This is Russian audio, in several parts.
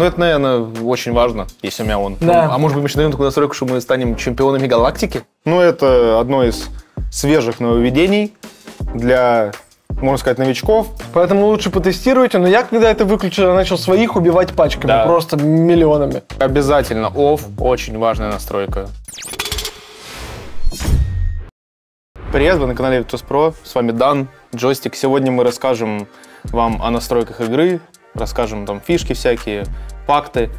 Ну, это, наверное, очень важно, если у меня он. Да. А может быть, мы еще даем такую настройку, что мы станем чемпионами галактики? Ну, это одно из свежих нововведений для, можно сказать, новичков. Поэтому лучше потестируйте. Но я, когда это выключил, я начал своих убивать пачками, Да. просто миллионами. Обязательно off, очень важная настройка. Привет, вы на канале Virtus.pro, с вами Дан, Джойстик. Сегодня мы расскажем вам о настройках игры, расскажем там фишки всякие, факты.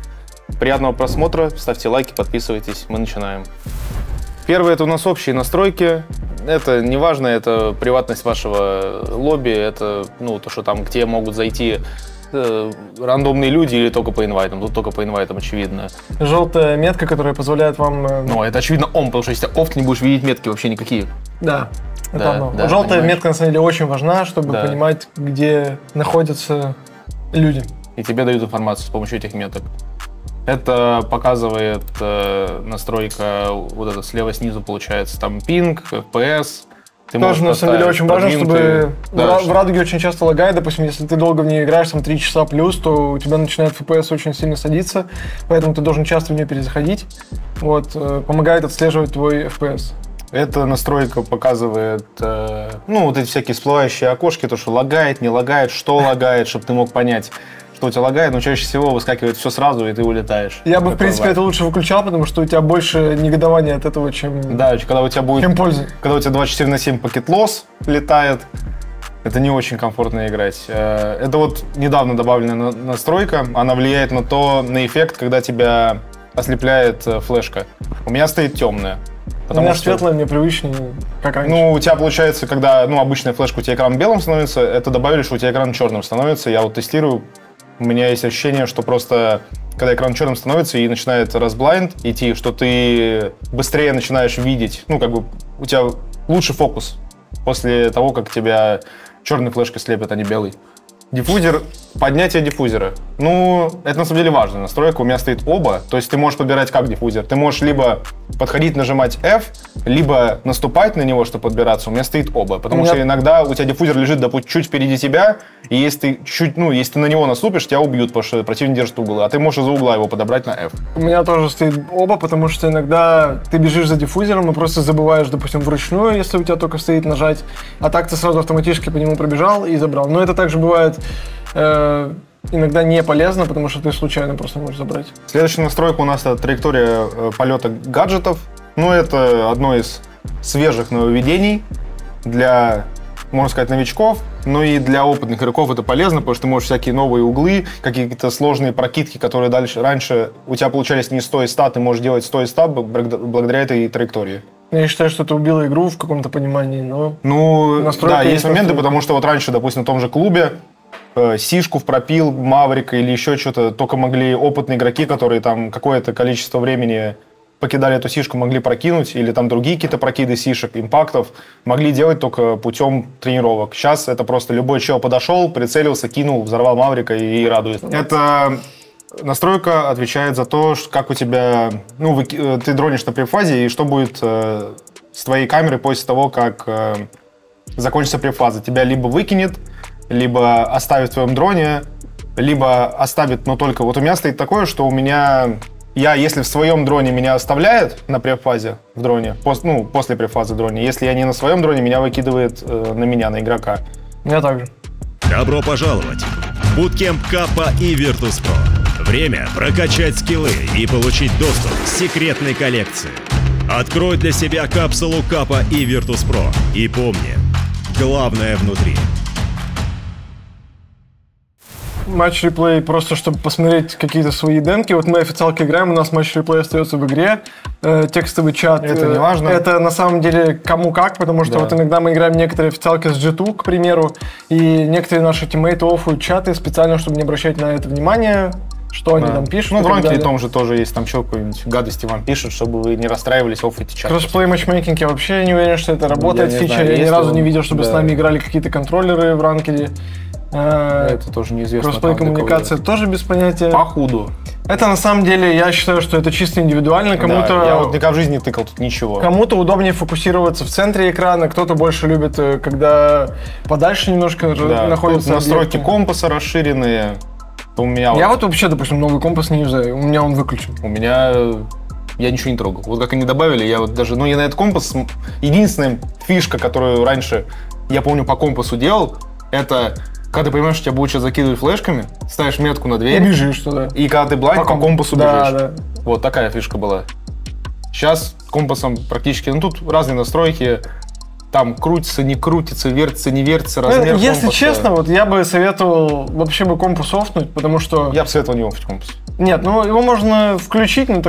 Приятного просмотра, ставьте лайки, подписывайтесь, мы начинаем. Первое — это у нас общие настройки. Это не важно, это приватность вашего лобби, это то, что там, где могут зайти рандомные люди или только по инвайтам. Тут только по инвайтам, очевидно. Желтая метка, которая позволяет вам... Ну, это очевидно потому что если off, ты не будешь видеть метки вообще никакие. Да, это Да, оно. да, Желтая понимаешь. метка, на самом деле, очень важна, чтобы Да. понимать, где находятся люди. И тебе дают информацию с помощью этих меток. Это показывает настройка, вот это слева снизу получается, там пинг, FPS. Ты Тоже, на самом деле, очень важно, чтобы Да, в радуге очень часто лагает. Допустим, если ты долго в ней играешь, там 3 часа плюс, то у тебя начинает FPS очень сильно садиться, поэтому ты должен часто в нее перезаходить. Вот, помогает отслеживать твой FPS. Эта настройка показывает, вот эти всякие всплывающие окошки, то, что лагает, не лагает, что лагает, чтобы ты мог понять, что у тебя лагает, но чаще всего выскакивает все сразу, и ты улетаешь. Я бы, в принципе, это лучше выключал, потому что у тебя больше негодования от этого, чем... Да, когда у тебя будет... Чем пользы. Когда у тебя 24/7 пакет-лосс летает, это не очень комфортно играть. Это вот недавно добавленная настройка, она влияет на эффект, когда тебя ослепляет флешка. У меня стоит темная. У меня светлая, мне привычнее, как раньше. У тебя получается, когда обычная флешка, у тебя экран белым становится, это добавили, что у тебя экран черным становится. Я вот тестирую, у меня есть ощущение, что просто когда экран черным становится и начинает разблайнд идти, что ты быстрее начинаешь видеть, у тебя лучший фокус после того, как тебя черной флешкой слепят, а не белый. Диффузер, поднятие диффузера. Это на самом деле важная настройка. У меня стоит оба, то есть ты можешь подбирать как диффузер. Ты можешь либо подходить, нажимать F, либо наступать на него, чтобы подбираться. У меня стоит оба, потому что иногда у тебя диффузер лежит, допустим, чуть впереди тебя, и если ты если ты на него наступишь, тебя убьют, потому что противник держит угол, а ты можешь из-за угла его подобрать на F. У меня тоже стоит оба, потому что иногда ты бежишь за диффузером и просто забываешь, допустим, вручную, если у тебя только стоит нажать, а так ты сразу автоматически по нему пробежал и забрал. Но это также бывает иногда не полезно, потому что ты случайно просто можешь забрать. Следующая настройка у нас — это траектория полета гаджетов. Это одно из свежих нововведений для, можно сказать, новичков, но и для опытных игроков это полезно, потому что ты можешь всякие новые углы, какие-то сложные прокидки, которые раньше у тебя получались не 100 из 100, ты можешь делать 100 из 100 благодаря этой траектории. Я считаю, что это убило игру в каком-то понимании, но... Да, есть моменты, потому что раньше, допустим, в том же клубе сишку пропил, Маврика или еще что-то, только могли опытные игроки, которые там какое-то количество времени покидали эту сишку, могли прокинуть, или там другие какие-то прокиды сишек, импактов, могли делать только путем тренировок. Сейчас это просто любой чел подошел, прицелился, кинул, взорвал Маврика и радует. Эта настройка отвечает за то, как у тебя... ты дронишь на префазе, и что будет с твоей камерой после того, как закончится префаза. Тебя либо выкинет, либо оставит в твоем дроне, либо оставит, но только... Вот у меня стоит такое, что если в своем дроне меня оставляет на префазе в дроне, после префазы в дроне, если я не на своем дроне, меня выкидывает на игрока. Я также. Добро пожаловать в Bootcamp Kappa и Virtus.pro. Время прокачать скиллы и получить доступ к секретной коллекции. Открой для себя капсулу Kappa и Virtus.pro. И помни, главное внутри. Матч-реплей просто, чтобы посмотреть какие-то свои демки. Вот мы официалки играем, у нас матч-реплей остается в игре. Текстовый чат. Это не важно. Это на самом деле кому как, потому что вот иногда мы играем некоторые официалки с G2, к примеру, и некоторые наши тиммейты оффуют чаты специально, чтобы не обращать на это внимания, что они там пишут. В ранке том же тоже есть, там что какой-нибудь гадости вам пишут, чтобы вы не расстраивались, оффуйте чат. Кроссплей матчмейкинг, я вообще не уверен, что это работает фича. Я ни разу не видел, чтобы с нами играли какие-то контроллеры в ранкеде. Это тоже неизвестно. Кроссплей коммуникация тоже без понятия. Походу. Это на самом деле, я считаю, что это чисто индивидуально. Кому-то, я вот никогда в жизни не тыкал тут ничего. Кому-то удобнее фокусироваться в центре экрана, кто-то больше любит, когда подальше немножко находится. Тут настройки компаса расширенные. У меня Я вот вообще, допустим, новый компас не юзаю, у меня он выключен. У меня... Я ничего не трогал. Вот как они добавили, я вот даже... Ну, я на этот компас... Единственная фишка, которую раньше, я помню, по компасу делал, это... Когда ты понимаешь, что тебя будут сейчас закидывать флешками, ставишь метку на дверь. И бежишь туда. И когда ты блайнд, по компасу да, бежишь. Да. Вот такая фишка была. Сейчас компасом практически... Ну, тут разные настройки. Там крутится, не крутится, вертится, не вертится, размер Если компаса. честно, вот я бы советовал вообще бы компас офнуть, потому что... Я бы советовал не офнуть компас. Нет, ну его можно включить, но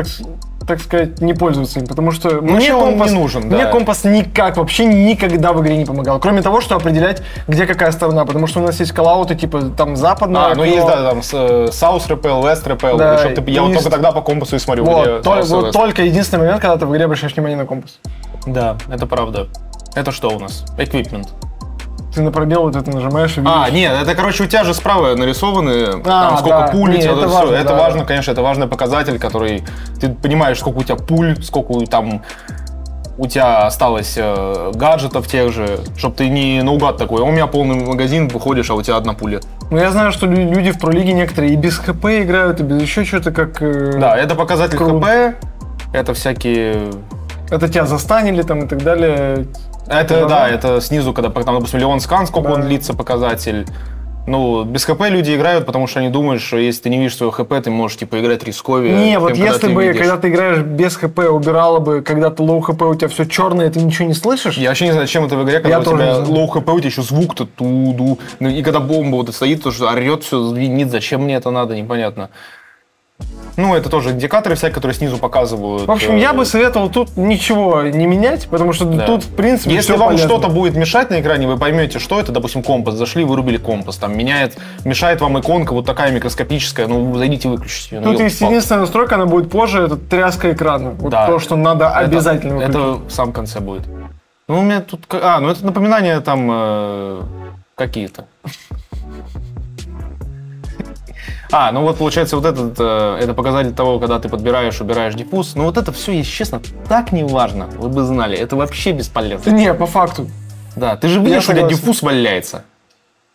так сказать, не пользоваться им, потому что мне он не нужен, да. Мне компас никак, вообще никогда в игре не помогал, кроме того, что определять, где какая сторона, потому что у нас есть коллауты, типа, там, западная. Ну есть, да, там, South Repel, West Repel, да, я вот только тогда по компасу и смотрю, вот, где вот только единственный момент, когда ты в игре обращаешь внимание на компас. Да, это правда. Это что у нас? Equipment. Ты на пробел вот это нажимаешь и видишь. Нет, это, короче, у тебя же справа нарисованы, там сколько пуль, это важно, все. Это важно, конечно, это важный показатель, который ты понимаешь, сколько у тебя пуль, сколько там у тебя осталось гаджетов тех же, чтобы ты не наугад такой, у меня полный магазин, выходишь, а у тебя одна пуля. Ну, я знаю, что люди в пролиге некоторые и без ХП играют, и без еще что-то как... Да, это показатель ХП, это всякие... Это тебя застанили там и так далее. Это, да, это снизу, когда там, допустим, Леон скан, сколько он длится, показатель. Ну, без ХП люди играют, потому что они думают, что если ты не видишь своего ХП, ты можешь, типа, играть рисковее. Не, вот если бы, когда ты играешь без ХП, убирала бы, когда ты лоу ХП, у тебя все черное, ты ничего не слышишь? Я вообще не знаю, чем это в игре, когда у тебя лоу ХП, у тебя еще звук-то туду. Ну, и когда бомба вот стоит, то что орет, все звенит, зачем мне это надо, непонятно. Ну, это тоже индикаторы всякие, которые снизу показывают. В общем, я бы советовал тут ничего не менять, потому что тут, в принципе, если вам что-то будет мешать на экране, вы поймете, что это, допустим, компас. Зашли, вырубили компас, там мешает вам иконка вот такая микроскопическая, ну, зайдите, выключите ее. Тут есть единственная настройка, она будет позже, это тряска экрана. Вот да. То, что надо обязательно выключить. Это в самом конце будет. Ну, у меня тут... ну это напоминания там какие-то. Ну вот получается вот этот, это показатель того, когда ты подбираешь, убираешь диффуз. Ну вот это все, если честно, так не важно. Вы бы знали, это вообще бесполезно. Не, по факту. Да, ты же видишь, что у тебя диффуз валяется.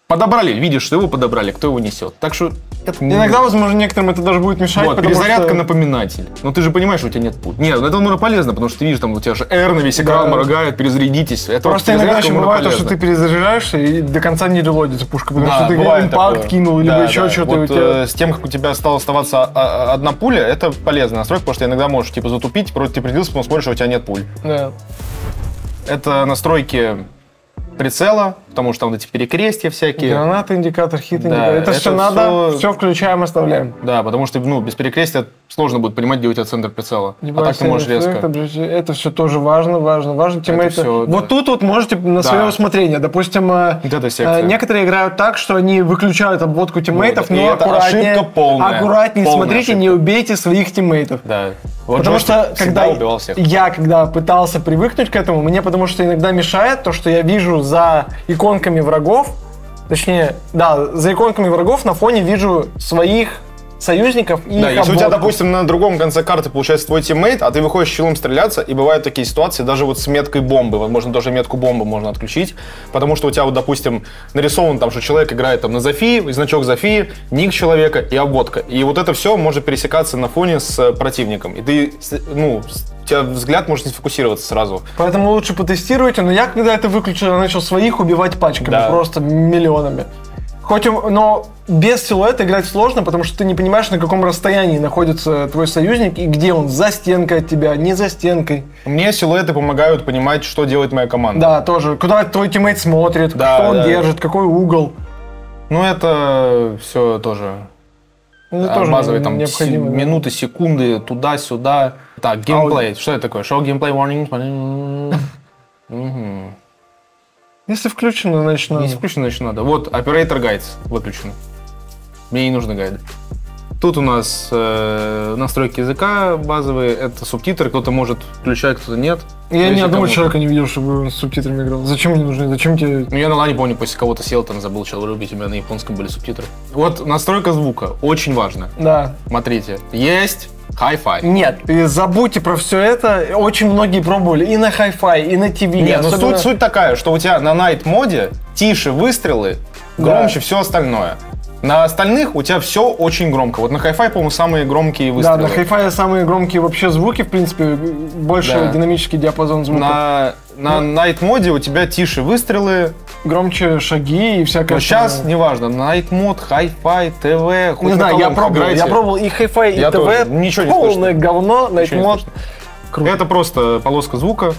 Подобрали, видишь, что его подобрали, кто его несет. Так что это иногда, возможно, некоторым это даже будет мешать. Вот, перезарядка напоминатель. Но ты же понимаешь, что у тебя нет пуль. Нет, это может полезно, потому что ты видишь, там у тебя же R на весь экран моргает, перезарядитесь. Это просто иногда еще бывает то, что ты перезаряжаешься и до конца не релодится пушка, потому что ты импакт кинул, либо еще что-то. Вот с тем, как у тебя стала оставаться одна пуля, это полезная настройка, потому что иногда можешь типа затупить, вроде ты определился, потом смотришь, что у тебя нет пуль. Да. Это настройки прицела, потому что там эти перекрестья всякие. Граната, индикатор, хит, индикатор. Это все надо, все включаем, оставляем. Да, потому что без перекрестия сложно будет понимать, где у тебя центр прицела. А так ты можешь резко. Это все тоже важно. Тиммейты. Вот тут вот можете на свое усмотрение. Допустим, некоторые играют так, что они выключают обводку тиммейтов, но аккуратнее смотрите, не убейте своих тиммейтов. Да. Потому что когда пытался привыкнуть к этому, мне потому что иногда мешает то, что я вижу за иконками врагов, точнее, да, за иконками врагов на фоне вижу своих союзников и да, если у тебя, допустим, на другом конце карты получается твой тиммейт, а ты выходишь щелом стреляться, и бывают такие ситуации, даже вот с меткой бомбы, возможно, даже метку бомбы можно отключить, потому что у тебя вот, допустим, нарисован там, что человек играет там на Зофии, значок Зофии, ник человека и обводка. И вот это все может пересекаться на фоне с противником. И ты, у тебя взгляд может не сфокусироваться сразу. Поэтому лучше потестируйте, но я, когда это выключил, я начал своих убивать пачками, просто миллионами. Но без силуэта играть сложно, потому что ты не понимаешь, на каком расстоянии находится твой союзник и где он, за стенкой от тебя, не за стенкой. Мне силуэты помогают понимать, что делает моя команда. Да, тоже. Куда твой тиммейт смотрит, что он держит, какой угол. Ну, это все тоже базовые там минуты, секунды, туда-сюда. Так, геймплей. Что это такое? Show gameplay warnings. Если включено, значит надо. Если включено, значит надо. Вот, Operator Guides выключен. Мне не нужны гайды. Тут у нас настройки языка базовые, это субтитры, кто-то может включать, кто-то нет. Я ни одного человека не видел, чтобы он с субтитрами играл. Зачем они нужны? Зачем тебе... Ну, я на лане помню, после кого-то сел, там забыл чел рубить, у меня на японском были субтитры. Вот настройка звука, очень важно. Да. Смотрите, есть Hi-Fi. Нет, забудьте про все это. Очень многие пробовали и на Hi-Fi, и на ТВ. Нет, но суть такая, что у тебя на Night моде тише выстрелы, громче все остальное. На остальных у тебя все очень громко. Вот на Hi-Fi, по-моему, самые громкие выстрелы. Да, на Hi-Fi самые громкие вообще звуки, в принципе, больше динамический диапазон звука. На Night моде у тебя тише выстрелы. Громче шаги и всякое. Но сейчас, неважно, Night мод, Hi-Fi, ТВ, хоть не знаю, я пробовал и Hi-Fi, и ТВ. Ничего не полное говно, Night мод. Это просто полоска звука.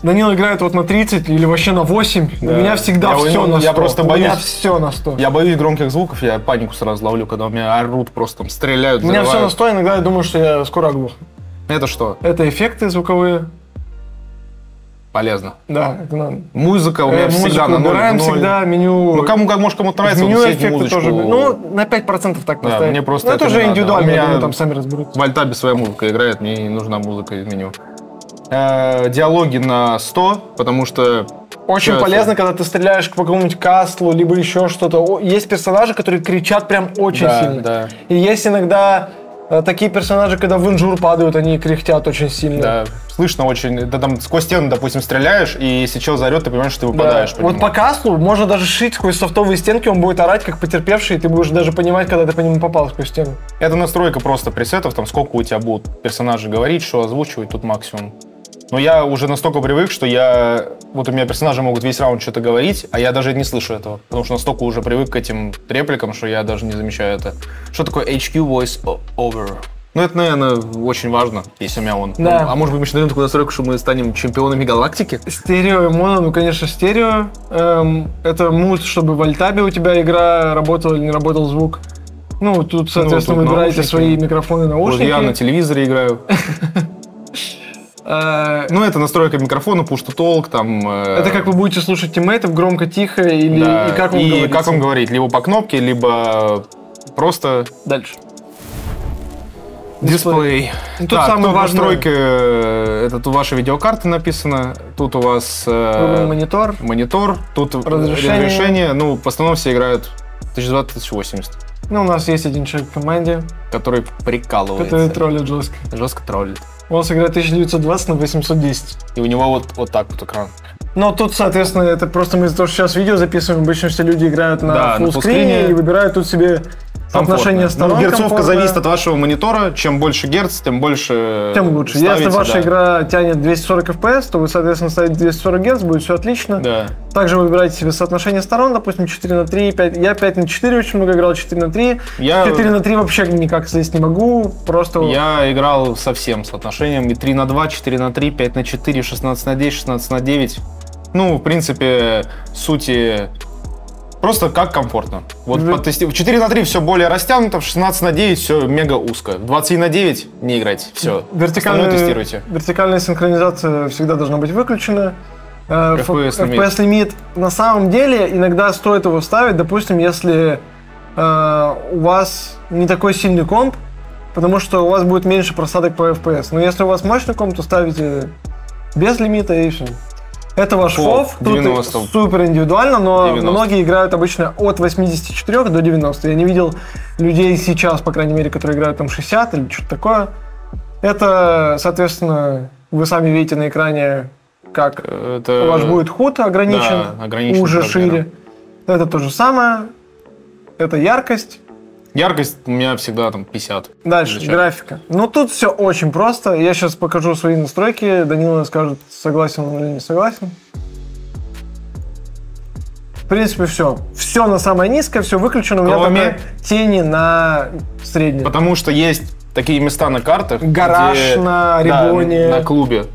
Данил играет вот на 30 или вообще на 8. Да. У меня всегда все на 100. Я просто боюсь, у меня все на 100. Я боюсь громких звуков, я панику сразу ловлю, когда у меня орут, просто там стреляют, у меня все на 100, иногда я думаю, что я скоро оглохну. Это что? Это эффекты звуковые. Полезно. Да, это надо. Музыка у меня всегда на 0. Убираем всегда меню. Ну, может, кому-то нравится, меню эффекты музычку. тоже. Ну, на 5% так поставить. Да, мне просто это уже индивидуально, я думаю, там сами разберутся. В Альтабе своя музыка играет, мне не нужна музыка из меню. Диалоги на 100, потому что... Очень полезно, когда ты стреляешь по какому-нибудь кастлу, либо еще что-то. Есть персонажи, которые кричат прям очень сильно. Да. И есть иногда такие персонажи, когда в инжур падают, они кряхтят очень сильно. Да, слышно очень. Ты там сквозь стену, допустим, стреляешь, и если чел заорет, ты понимаешь, что ты выпадаешь. Да. Вот по кастлу можно даже шить сквозь софтовые стенки, он будет орать, как потерпевший, и ты будешь даже понимать, когда ты по нему попал сквозь стену. Это настройка просто пресетов, там сколько у тебя будут персонажи говорить, что озвучивать, тут максимум. Но я уже настолько привык, что вот у меня персонажи могут весь раунд что-то говорить, а я даже не слышу этого. Потому что настолько уже привык к этим репликам, что я даже не замечаю это. Что такое HQ Voice Over? Ну, это, наверное, очень важно, если у меня он. Да. А может быть, мы еще найдем такую настройку, что мы станем чемпионами галактики? Стерео и моно, ну, конечно, стерео. Это мут, чтобы в Альтабе у тебя игра работала или не работал звук. Ну, тут, соответственно, вы выбираете свои микрофоны, наушники. Вот я на телевизоре играю. Ну, это настройка микрофона, push to talk, там... Это как вы будете слушать тиммейтов, громко, тихо, или да. и как вам говорить? И как вам говорить, либо по кнопке, либо просто... Дальше. Дисплей. Тут самое важное... настройки, это тут ваши видеокарты написано, тут у вас... Монитор, тут разрешение. Ну, в основном все играют 1020-1080. Ну, у нас есть один человек в команде, который прикалывается. Который троллит жестко. Жестко троллит. Он сыграет 1920 на 810. И у него вот так вот экран. Но тут, соответственно, это просто мы из-за того, что сейчас видео записываем, обычно все люди играют на фуллскрине и выбирают тут себе соотношение сторон. Герцовка зависит от вашего монитора. Чем больше герц, тем больше тем лучше. Если ваша игра тянет 240 FPS, то вы, соответственно, ставите 240 Гц, будет все отлично. Да. Также вы выбираете себе соотношение сторон, допустим, 4:3, 5. Я 5:4 очень много играл, 4:3. 4:3 вообще никак здесь не могу, просто... Я играл со всем соотношением. И 3:2, 4:3, 5:4, 16:10, 16:9. Ну, в принципе, сути... Просто как комфортно. Вот в 4:3 все более растянуто, в 16:9 все мега узко. В 21:9 не играйте, все. Тестируйте. Вертикальная синхронизация всегда должна быть выключена. FPS лимит. На самом деле, иногда стоит его ставить, допустим, если у вас не такой сильный комп, потому что у вас будет меньше просадок по FPS. Но если у вас мощный комп, то ставите без лимита и все. Это ваш FOV, тут супер индивидуально, но 90. Многие играют обычно от 84 до 90. Я не видел людей сейчас, по крайней мере, которые играют там 60 или что-то такое. Это, соответственно, вы сами видите на экране, как у вас будет HUD ограничен, уже шире. Это то же самое. Это яркость. Яркость у меня всегда там 50. Дальше, графика. Ну, тут все очень просто. Я сейчас покажу свои настройки. Данила скажет, согласен он или не согласен. В принципе, все. Все на самое низкое, все выключено. У меня только тени на среднее. Потому что есть такие места на картах. Гараж на Орегоне. Да, на клубе.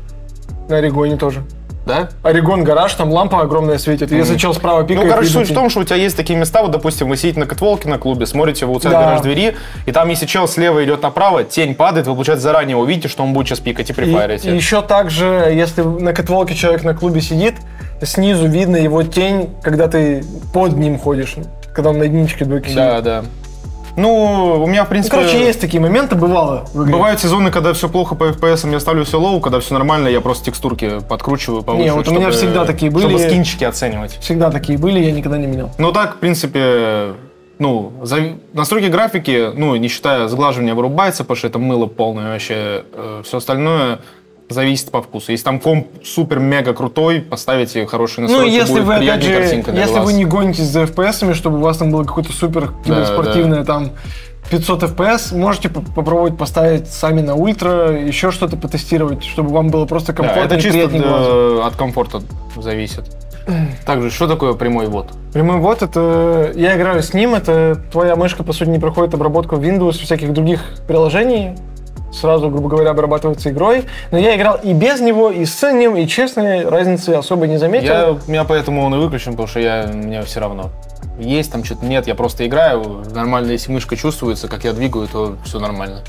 На Орегоне тоже. Да? Орегон, гараж, там лампа огромная светит. Если чел справа пикает... Ну, короче, суть в том, что у тебя есть такие места, вот, допустим, вы сидите на кэтволке на клубе, смотрите в outside гараж двери, и там, если чел слева идет направо, тень падает, вы, получается, заранее увидите, что он будет сейчас пикать и прифайрите. И еще также, если на кэтволке человек на клубе сидит, снизу видно его тень, когда ты под ним ходишь, когда он на единичке двойке сидит. Да, да. Ну, у меня, в принципе... Ну, короче, есть такие моменты, бывало. Бывают сезоны, когда все плохо по FPS, я ставлю все лоу, когда все нормально, я просто текстурки подкручиваю повыше. Не, вот у меня всегда такие были. Чтобы скинчики оценивать. Всегда такие были, я никогда не менял. Ну, так, в принципе, ну, настройки графики, ну, не считая сглаживания, вырубается, потому что это мыло полное вообще. Все остальное Зависит по вкусу. Если там комп супер-мега крутой, поставите хороший настройки, Ну, если будет вы, опять приятнее же, картинка для если глаз. вы не гонитесь за FPS-ами, чтобы у вас там было какое-то супер киберспортивное, там, 500 FPS, можете попробовать поставить сами на ультра, еще что-то потестировать, чтобы вам было просто комфортно это и чисто приятнее глазу. от комфорта зависит. Также, что такое прямой ввод? Прямой ввод, это... Я играю с ним, это твоя мышка, по сути, не проходит обработку Windows и всяких других приложений, сразу, грубо говоря, обрабатывается игрой. Но я играл и без него, и с ним, и честно, разницы особо не заметил. У меня поэтому он и выключен, потому что мне все равно. Есть там что-то, нет, я просто играю. Нормально, если мышка чувствуется, как я двигаю, то все нормально.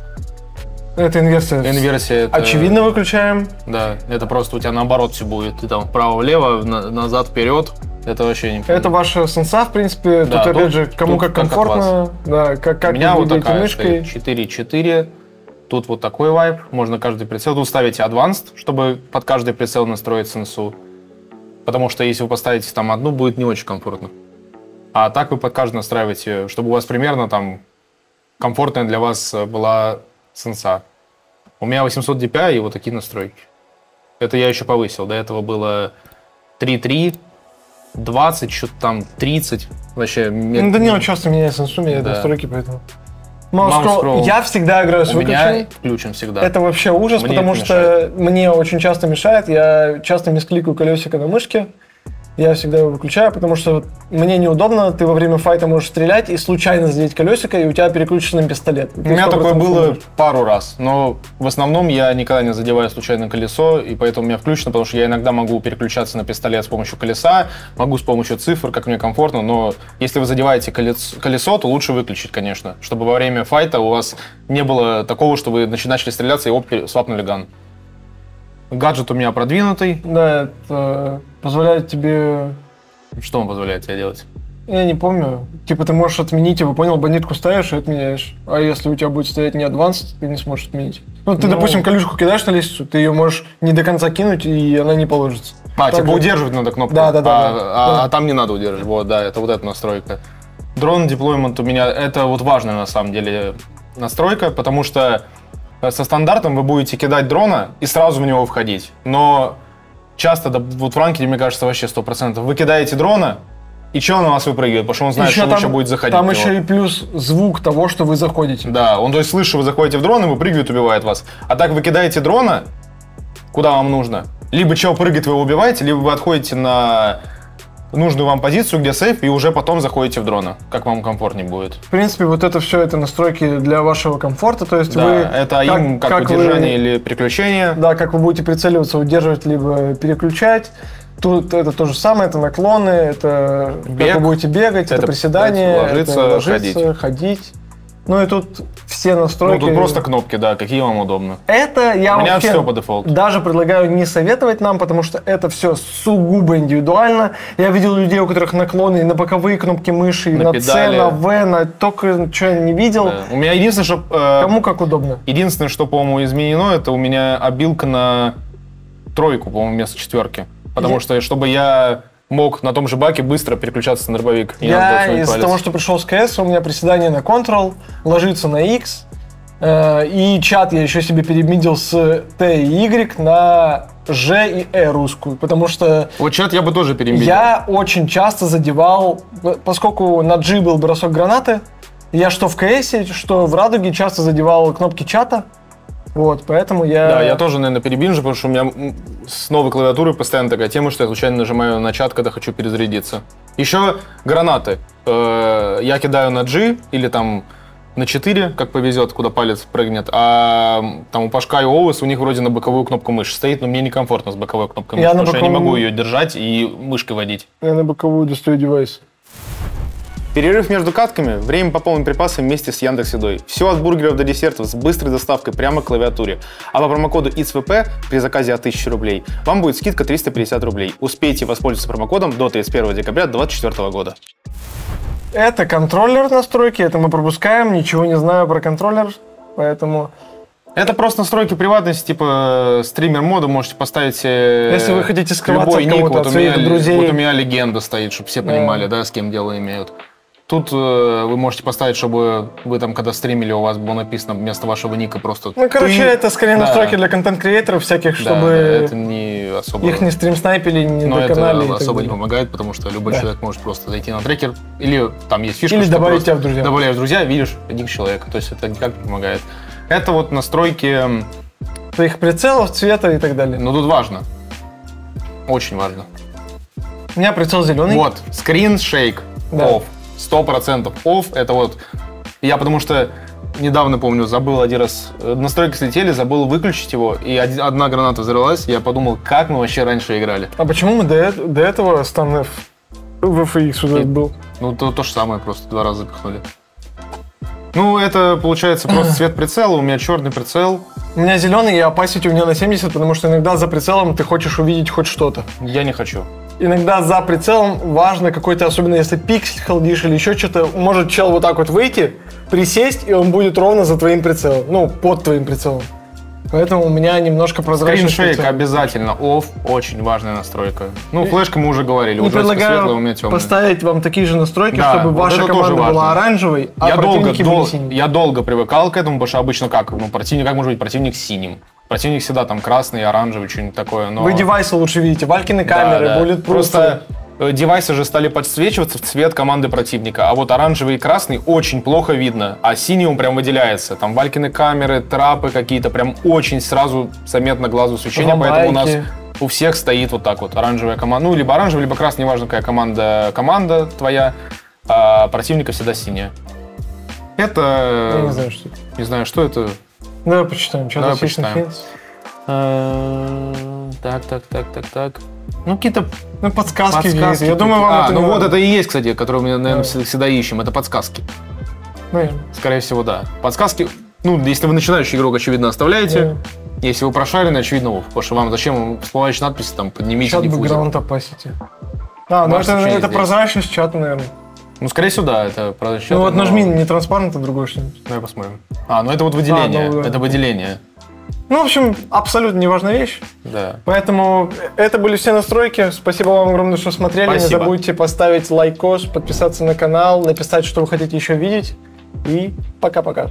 Это инверсия. Инверсия это... Очевидно выключаем. Да, это просто у тебя наоборот все будет. Ты там вправо-влево, назад, вперед. Это вообще не... Это ваша сенса, в принципе. Да, тут, опять же, кому как комфортно. Да, как у меня вы вот двигаете такая мышкой. стоит 4.4. Тут вот такой вайп. Можно каждый прицел. Тут ставите Advanced, чтобы под каждый прицел настроить сенсу. Потому что если вы поставите там одну, будет не очень комфортно. А так вы под каждый настраиваете, чтобы у вас примерно там комфортная для вас была сенса. У меня 800 dpi и вот такие настройки. Это я еще повысил. До этого было 3.3, 20, что-то там 30. Вообще... Ну, Данила часто меняет сенсу, меняет настройки, поэтому... Mouse scroll. Я всегда играю с выключенным. У меня включен всегда. Это вообще ужас, потому что мне очень часто мешает. Я часто мискликаю колесико на мышке. Я всегда его выключаю, потому что мне неудобно. Ты во время файта можешь стрелять и случайно задеть колесико, и у тебя переключится на пистолет. У меня такое было пару раз, но в основном я никогда не задеваю случайно колесо, и поэтому у меня включено, потому что я иногда могу переключаться на пистолет с помощью колеса, могу с помощью цифр, как мне комфортно, но если вы задеваете колесо, то лучше выключить, конечно, чтобы во время файта у вас не было такого, что вы начали стреляться и свапнули ган. Гаджет у меня продвинутый. Да, это позволяет тебе... Что он позволяет тебе делать? Я не помню. Типа ты можешь отменить его, понял, бандитку ставишь и отменяешь. А если у тебя будет стоять не advanced, ты не сможешь отменить. Ну, ты, допустим, колючку кидаешь на лестницу, ты ее можешь не до конца кинуть, и она не положится. Типа удерживать надо кнопку. Да. А там не надо удерживать. Вот, да, это вот эта настройка. Дрон деплоймент у меня, это вот важная на самом деле настройка, потому что со стандартом вы будете кидать дрона и сразу в него входить. Но часто, вот в ранкеде, мне кажется, вообще 100%. Вы кидаете дрона, и че он на вас выпрыгивает? Потому что он знает, что он еще будет заходить. Там еще и плюс звук того, что вы заходите. Да, он то есть слышит, что вы заходите в дрон и выпрыгивает, убивает вас. А так вы кидаете дрона, куда вам нужно. Либо чего прыгает, вы его убиваете, либо вы отходите на нужную вам позицию, где сейф, и уже потом заходите в дрона, как вам комфортнее будет. В принципе, вот это все, это настройки для вашего комфорта, то есть да, вы... это им как удержание или переключение. Да, как вы будете прицеливаться, удерживать, либо переключать. Тут это то же самое, это наклоны, это как вы будете бегать, это приседания, ложиться, ходить. Ну и тут все настройки... Ну тут просто кнопки, да, какие вам удобно. Это я у меня вообще все по дефолту. Даже предлагаю не советовать нам, потому что это все сугубо индивидуально. Я видел людей, у которых наклоны и на боковые кнопки мыши, и на C, на V, на только что я не видел. Да. У меня единственное, что... Кому как удобно. Единственное, что, по-моему, изменено, это у меня обилка на 3, по-моему, вместо 4. Потому что, чтобы я мог на том же баке быстро переключаться на дробовик. Я из-за того, что пришел с КС, у меня приседание на Ctrl, ложится на X, и чат я еще себе перемидил с T и Y на G и E русскую, потому что... Вот чат я бы тоже перемидил. Я очень часто задевал, поскольку на G был бросок гранаты, я что в КС, что в Радуге часто задевал кнопки чата. Вот, поэтому я... Да, я тоже, наверное, перебинжу, потому что у меня с новой клавиатурой постоянно такая тема, что я случайно нажимаю на чат, когда хочу перезарядиться. Еще гранаты. Я кидаю на G или там на 4, как повезет, куда палец прыгнет, а там у Пашка и Оус, у них вроде на боковую кнопку мыши стоит, но мне некомфортно с боковой кнопкой мыши, потому что я не могу ее держать и мышкой водить. Я на боковую достаю девайс. Перерыв между катками, время пополнить припасы вместе с Яндекс.Едой. Все от бургеров до десертов с быстрой доставкой прямо к клавиатуре. А по промокоду ITSVP при заказе от 1000 рублей вам будет скидка 350 рублей. Успейте воспользоваться промокодом до 31 декабря 2024 года. Это контроллер настройки, это мы пропускаем, ничего не знаю про контроллер, поэтому... Это просто настройки приватности, типа стример мода, можете поставить если вы хотите скрываться от кого-то, от своих друзей. Вот у меня легенда стоит, чтобы все понимали, да, с кем дело имеют. Тут вы можете поставить, чтобы вы там, когда стримили, у вас было написано вместо вашего ника просто... Ну, короче, это скорее настройки для контент-креаторов всяких, чтобы это не особо... их не стрим-снайпили, не доконали. Но это особо не помогает, потому что любой человек может просто зайти на трекер, или там есть фишка, или что добавить тебя в друзья. Добавляешь в друзья, видишь ник человека, то есть это никак не помогает. Это вот настройки... Твоих прицелов, цвета и так далее. Ну, тут важно. Очень важно. У меня прицел зеленый. Вот, screen shake off. 100% off. Это вот... Я потому что недавно, помню, забыл один раз... Настройки слетели, забыл выключить его, и одна граната взорвалась, и я подумал, как мы вообще раньше играли. А почему мы до этого стан в FX вот был? Ну, то же самое, просто 2 раза запихнули. Ну, это, получается, просто цвет прицела, у меня черный прицел. У меня зеленый, и opacity у меня на 70, потому что иногда за прицелом ты хочешь увидеть хоть что-то. Я не хочу. Иногда за прицелом важно какой-то, особенно если пиксель холдишь или еще что-то, может чел вот так вот выйти, присесть, и он будет ровно за твоим прицелом, ну, под твоим прицелом. Поэтому у меня немножко прозрачный Screen shake обязательно off, очень важная настройка. Ну, флешка мы уже говорили, не уже предлагаю светлая, у меня темная. поставить вам такие же настройки, да, чтобы вот ваша команда была оранжевой, а противники были синими. Я долго привыкал к этому, потому что обычно как? Ну, противник, как может быть противник синим? Противник всегда там красный, оранжевый, что-нибудь такое. Но... Вы девайсы лучше видите, Валькины камеры, Bulletproof. Просто девайсы же стали подсвечиваться в цвет команды противника, а вот оранжевый и красный очень плохо видно, а синий он прям выделяется. Там Валькины камеры, трапы какие-то, прям очень сразу заметно глазу свечение, поэтому у нас у всех стоит вот так вот оранжевая команда, ну, либо оранжевая, либо красная, неважно какая команда твоя, а противника всегда синяя. Это... Я не знаю, что это. Не знаю, что это. Давай почитаем. Давай почитаем. Так. Ну, какие-то подсказки. Я думаю, вам это ну вот это и есть, кстати, которые мы, наверное, всегда ищем. Это подсказки. Наверное. Скорее всего, да. Подсказки, ну, если вы начинающий игрок, очевидно, оставляете. Если вы прошарены, очевидно, потому что вам зачем всплывающие надписи, там, поднимите диффузер. Background opacity. Ну это прозрачность чата, наверное. Ну, скорее всего, да, это прозрачность чата. Ну вот нажми не транспарант, а другое что-нибудь. Давай посмотрим. Ну это вот выделение, это выделение. Ну, в общем, абсолютно неважная вещь. Да. Поэтому это были все настройки. Спасибо вам огромное, что смотрели. Спасибо. Не забудьте поставить лайкос, подписаться на канал, написать, что вы хотите еще видеть. И пока-пока.